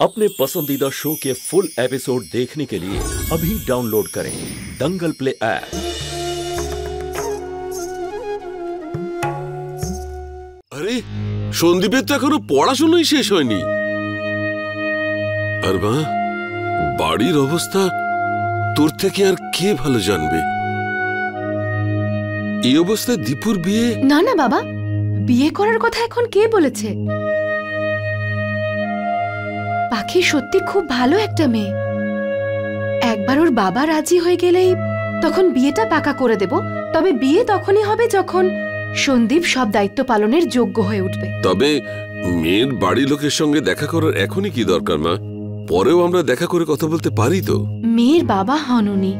अपने पसंदीदा शो के फुल एपिसोड देखने के लिए अभी डाउनलोड करें दंगल प्ले ऐप। अरे সন্দীপের তো এখনো পড়াশোনাই শেষ হয়নি। আর মা, বাড়ির অবস্থা তোর থেকে আর কে ভালো জানবে? এই অবস্থায় দীপুর বিয়ে? না না বাবা, বিয়ে করার কথা এখন কে বলেছে? পাখি সত্যি খুব ভালো একটা মেয়ে। একবার ওর বাবা রাজি হয়ে গেলেই তখন বিয়েটা পাকা করে দেব। তবে বিয়ে তখনই হবে যখন সন্দীপ সব দায়িত্ব পালনের যোগ্য হয়ে উঠবে। তবে মেয়ের বাড়ির লোকের সঙ্গে দেখা করার এখনই কি দরকার মা? পরেও আমরা দেখা করে কথা বলতে পারি তো। মেয়ের বাবা হন উনি,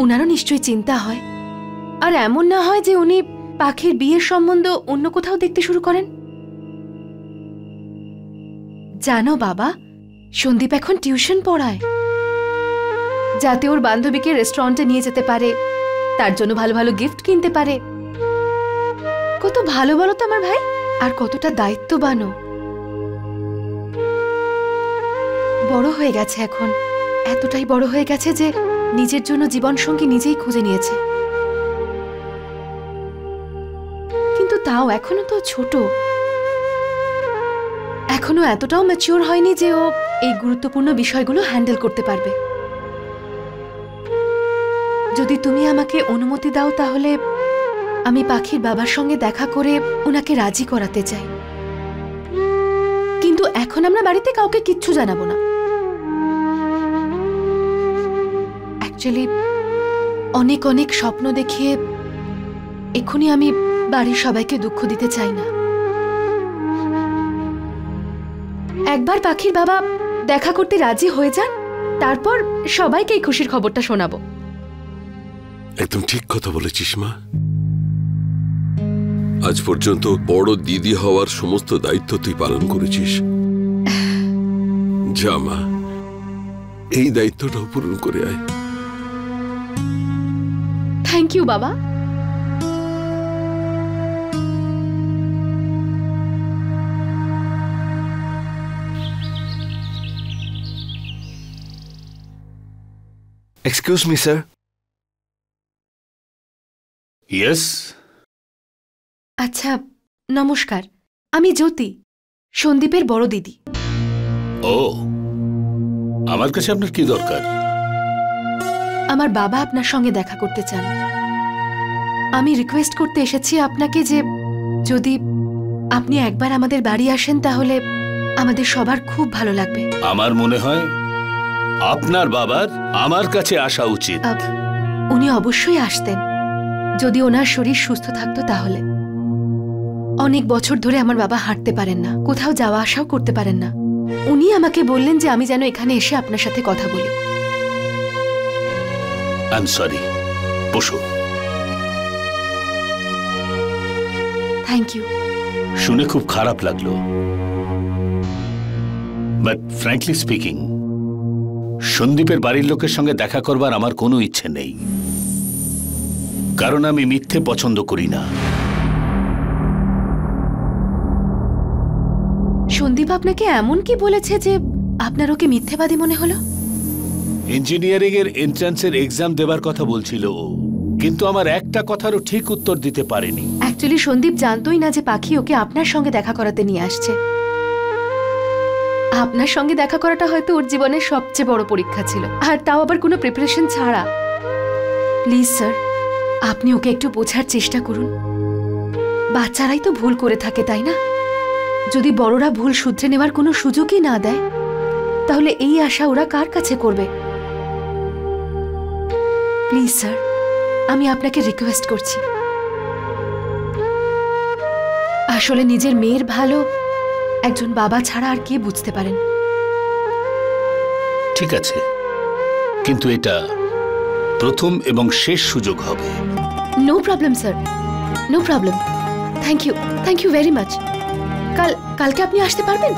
ওনারও নিশ্চয়ই চিন্তা হয়। আর এমন না হয় যে উনি পাখির বিয়ের সম্বন্ধ অন্য কোথাও দেখতে শুরু করেন। জানো বাবা, সন্দীপ এখন টিউশন পড়ায়, যাতে ওর বান্ধবীকে রেস্টুরেন্টে নিয়ে যেতে পারে, তার জন্য ভালো ভালো গিফট কিনতে পারে। কত ভালো বলো তো আমার ভাই, আর কতটা দায়িত্ববানও। বড় হয়ে গেছে এখন, এতটাই বড় হয়ে গেছে যে নিজের জন্য জীবন সঙ্গী নিজেই খুঁজে নিয়েছে। কিন্তু তাও এখনো তো ছোট, এখনো এতটাও ম্যাচিওর হয়নি যে ও এই গুরুত্বপূর্ণ বিষয়গুলো হ্যান্ডেল করতে পারবে। যদি তুমি আমাকে অনুমতি দাও তাহলে আমি পাখির বাবার সঙ্গে দেখা করে ওনাকে রাজি করাতে চাই। কিন্তু এখন আমরা বাড়িতে কাউকে কিচ্ছু জানাবো না। অ্যাকচুয়ালি অনেক অনেক স্বপ্ন দেখিয়ে এখনই আমি বাড়ির সবাইকে দুঃখ দিতে চাই না। একবার পাখির বাবা দেখা করতে রাজি হয়ে যান, তারপর সবাইকে এই খুশির খবরটা শোনাবো। একদম ঠিক কথা বলেছিস মা। আজ পর্যন্ত বড় দিদি হওয়ার সমস্ত দায়িত্ব তুই পালন করেছিস। যা মা, এই দায়িত্বটাও পূরণ করে আয়। থ্যাংক ইউ বাবা। Excuse me, sir. Yes? আচ্ছা, নমস্কার, আমি জ্যোতি, সন্দীপের বড় দিদি। ও, আমার কাছে আপনার কি দরকার? আমার বাবা আপনার সঙ্গে দেখা করতে চান। আমি রিকোয়েস্ট করতে এসেছি আপনাকে যে যদি আপনি একবার আমাদের বাড়ি আসেন তাহলে আমাদের সবার খুব ভালো লাগবে। আমার মনে হয় আপনার বাবার আমার কাছে আসা উচিত। উনি অবশ্যই আসতেন যদি ওনার শরীর সুস্থ থাকতো তাহলে। অনেক বছর ধরে আমার বাবা হাঁটতে পারেন না, কোথাও যাওয়া আসাও করতে পারেন না। উনি আমাকে বললেন যে আমি যেন এখানে এসে আপনার সাথে কথা বলি। I am sorry. বসো। Thank you. শুনে খুব খারাপ লাগলো, বাট ফ্র্যাঙ্কলি স্পিকিং সন্দীপের বাড়ির লোকের সঙ্গে দেখা করবার আমার কোনো ইচ্ছে নেই, কারণ আমি মিথ্যে পছন্দ করি না। সন্দীপ আপনাকে এমন কি বলেছে যে আপনার ওকে মিথ্যেবাদী মনে হলো? ইঞ্জিনিয়ারিং এর এন্ট্রান্সের এক্সাম দেবার কথা বলছিল ও, কিন্তু আমার একটা কথারও ঠিক উত্তর দিতে পারেনি। অ্যাকচুয়ালি সন্দীপ জানতোই না যে পাখি ওকে আপনার সঙ্গে দেখা করাতে নিয়ে আসছে। আপনার সঙ্গে দেখা করাটা হয়তো ওর জীবনের সবচেয়ে বড় পরীক্ষা ছিল, আর তাও আবার কোনো প্রিপারেশন ছাড়া। প্লিজ স্যার, আপনি ওকে একটু বোঝার চেষ্টা করুন। বাচ্চারাই তো ভুল করে থাকে, তাই না? যদি বড়রা ভুল শুধরে নেওয়ার কোনো সুযোগই না দেয় তাহলে এই আশা ওরা কার কাছে করবে? প্লিজ স্যার, আমি আপনাকে রিকোয়েস্ট করছি। আসলে নিজের মেয়ের ভালো একজন বাবা ছাড়া আর কে বুঝতে পারেন? ঠিক আছে, কিন্তু এটা প্রথম এবং শেষ সুযোগ হবে। No problem sir, no problem. Thank you very much. কালকে আপনি আসতে পারবেন?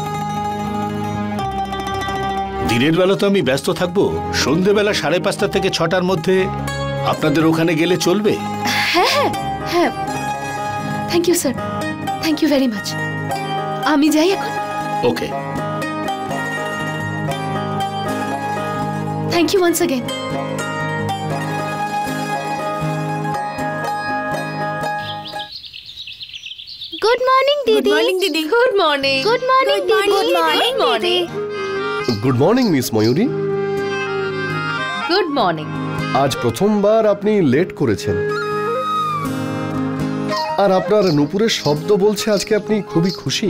দিনের বেলা তো আমি ব্যস্ত থাকবো, সন্ধ্যেবেলা 5:30 থেকে 6টার মধ্যে আপনাদের ওখানে গেলে চলবে? হ্যাঁ হ্যাঁ হ্যাঁ। Thank you sir, thank you very much. আমি যাই এখন। Okay. Thank you once again. Good morning দিদি। গুড মর্নিং দিদি। Good morning. গুড মর্নিং দিদি। Good morning. Good morning miss Mayuri. Good morning. আজ প্রথমবার আপনি লেট করেছেন, আর আপনার নুপুরের শব্দ বলছে আজকে আপনি খুবই খুশি।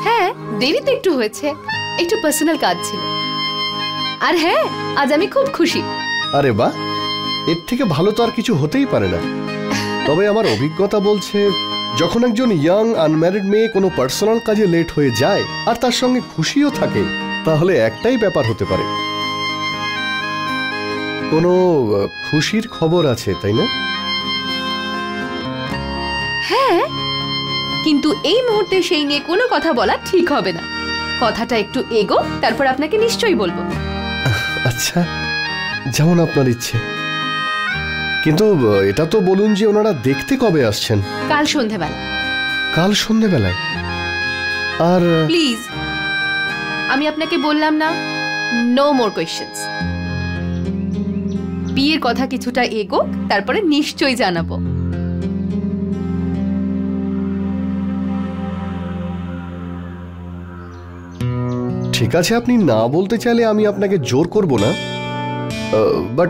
হ্যাঁ, দেরি তো একটু হয়েছে, একটু পার্সোনাল কাজ ছিল। আর হ্যাঁ, আজ আমি খুব খুশি। আরে বাহ, এর থেকে ভালো তো আর কিছু হতেই পারে না। তবে আমার অভিজ্ঞতা বলছে যখন একজন ইয়াং আনম্যারিড মেয়ে কোনো পার্সোনাল কাজে লেট হয়ে যায় আর তার সঙ্গে খুশিও থাকে, তাহলে একটাই ব্যাপার হতে পারে, কোনো খুশির খবর আছে, তাই না? হ্যাঁ, কিন্তু এই মুহূর্তে সেই নিয়ে কোনো কথা বলা ঠিক হবে না। কথাটা একটু এগো, তারপর আপনাকে নিশ্চয়ই বলবো। আচ্ছা, যেমন আপনার ইচ্ছে। কিন্তু এটা তো বলুন যে ওনারা দেখতে কবে আসছেন? কাল সন্ধেবেলা। কাল সন্ধেবেলায়? আর প্লিজ, আমি আপনাকে বললাম না, নো মোর কোয়েশ্চেনস। বিয়ের কথা কিছুটা এগো, তারপরে নিশ্চয়ই জানাবো। ঠিক আছে, আপনি না বলতে চাইলে আমি আপনাকে জোর করব না, but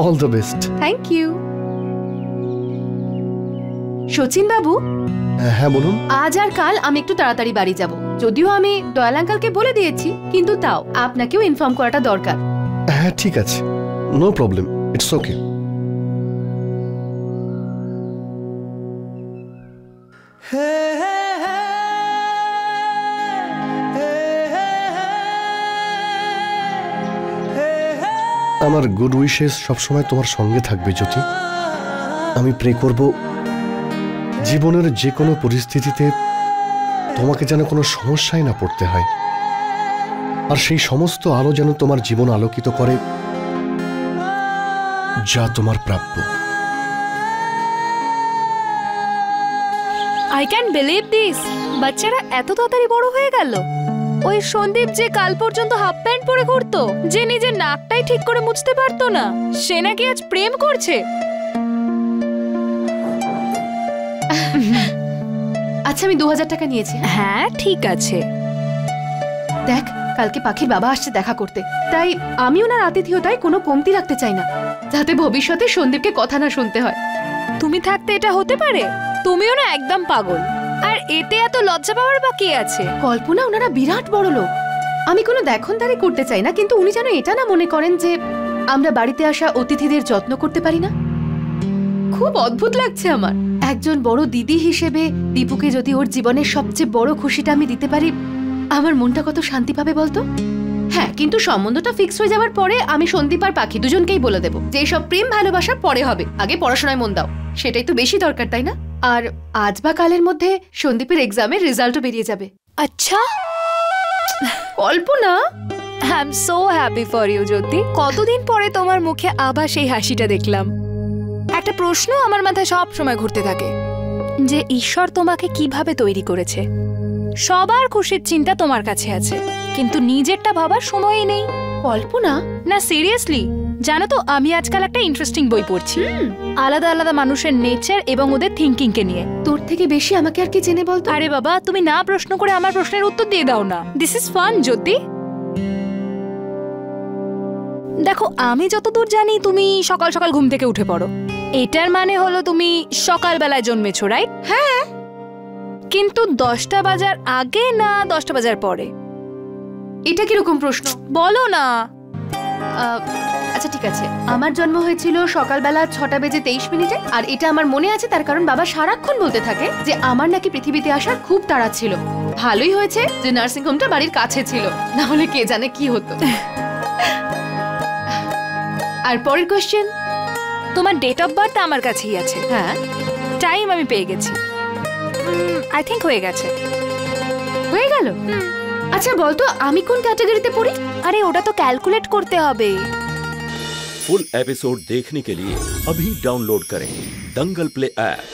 all the best. Thank you. Sachin বাবু, হ্যাঁ বলুন। আজ আর কাল আমি একটু তাড়াতাড়ি বাড়ি যাব। যদিও আমি দয়াল আঙ্কালকে বলে দিয়েছি, কিন্তু তাও আপনাকেও ইনফর্ম করাটা দরকার। হ্যাঁ ঠিক আছে, নো প্রবলেম, ইটস ওকে। আমার গুড উইশেস সবসময় তোমার সঙ্গে থাকবে জ্যোতি। আমি প্রে করব জীবনের যে কোনো পরিস্থিতিতে তোমাকে যেন কোনো সমস্যায় না পড়তে হয়, আর সেই সমস্ত আলো যেন তোমার জীবন আলোকিত করে যা তোমার প্রাপ্য। I can believe this. বাচ্চারা এত তাড়াতাড়ি বড় হয়ে গেল। ওই সন্দীপ যে কাল পর্যন্ত হাফ প্যান্ট পরে ঘুরতো, যে নিজের নাকটাই ঠিক করে মুছতে পারতো না, সে নাকি আজ প্রেম করছে। আচ্ছা, আমি 2000 টাকা নিয়েছি। হ্যাঁ ঠিক আছে। দেখ, কালকে পাখির বাবা আসছে দেখা করতে, তাই আমি ওনার আতিথেয়তায় কোনো কমতি রাখতে চাই না, যাতে ভবিষ্যতে সন্দীপকে কথা না শুনতে হয়। তুমি থাকতে এটা হতে পারে? তুমিও না একদম পাগল। আর এতে এত লজ্জা পাওয়ার বা কি আছে? কল্পনা, ওনারা বিরাট বড় লোক। আমি কোনো দেখনদারি করতে চাই না, কিন্তু উনি যেন এটা না মনে করেন যে আমরা বাড়িতে আসা অতিথিদের যত্ন করতে পারি না। খুব অদ্ভুত লাগছে আমার। একজন বড় দিদি হিসেবে দীপুকে যদি ওর জীবনের সবচেয়ে বড় খুশিটা আমি দিতে পারি, আমার মনটা কত শান্তি পাবে বলতো। হ্যাঁ, কিন্তু সম্বন্ধটা ফিক্স হয়ে যাওয়ার পরে আমি সন্দীপ আর পাখি দুজনকেই বলে দেবো যে সব প্রেম ভালোবাসা পরে হবে, আগে পড়াশোনায় মন দাও। সেটাই তো বেশি দরকার, তাই না? আর আজ বা কালের মধ্যে সন্দীপের এক্সামের রেজাল্টও বেরিয়ে যাবে। আচ্ছা, Kalpana, I am so happy for you Jyoti. কতদিন পরে তোমার মুখে আবার সেই হাসিটা দেখলাম। একটা প্রশ্ন আমার মাথায় সব সময় ঘুরতে থাকে, যে ঈশ্বর তোমাকে কিভাবে তৈরি করেছে। সবার খুশির চিন্তা তোমার কাছে আছে, কিন্তু নিজেরটা ভাবার সময়ই নেই। কল্পনা, না সিরিয়াসলি, জানো তো আমি আজকাল একটা ইন্টারেস্টিং বই পড়ছি, আলাদা আলাদা মানুষের নেচার এবং ওদের থিঙ্কিং কে নিয়ে। তোর থেকে বেশি আমাকে আর কি জেনে বলতো? আরে বাবা, তুমি না প্রশ্ন করে আমার প্রশ্নের উত্তর দিয়ে দাও না। দিস ইজ ফান জ্যোতি। দেখো, আমি যতদূর জানি তুমি সকাল সকাল ঘুম থেকে উঠে পড়ো। এটার মানে হলো তুমি সকালবেলায় জন্মেছো, রাইট? হ্যাঁ। কিন্তু 10টা বাজার আগে না 10টা বাজার পরে? এটা কিরকম প্রশ্ন? বলো না। আচ্ছা ঠিক আছে, আমার জন্ম হয়েছিল সকালবেলা 6টা বেজে 23 মিনিটে, আর এটা আমার মনে আছে তার কারণ বাবা সারাক্ষণ বলতে থাকে যে আমার নাকি পৃথিবীতে আসার খুব তাড়া ছিল। ভালোই হয়েছে যে নার্সিং হোমটা বাড়ির কাছে ছিল, না হলে কে জানে কি হতো। আর পরের কোশ্চেন? তোমার ডেট অফ বার্থ আমার কাছেই আছে। হ্যাঁ, টাইম আমি পেয়ে গেছি। আই থিংক হয়ে গেছে। হয়ে গেল? আচ্ছা বলতো, আমি কোন ক্যাটাগরিতে পড়ি? আরে ওটা তো ক্যালকুলেট করতে হবে। फुल एपिसोड देखने के लिए अभी डाउनलोड करें दंगल प्ले ऐप।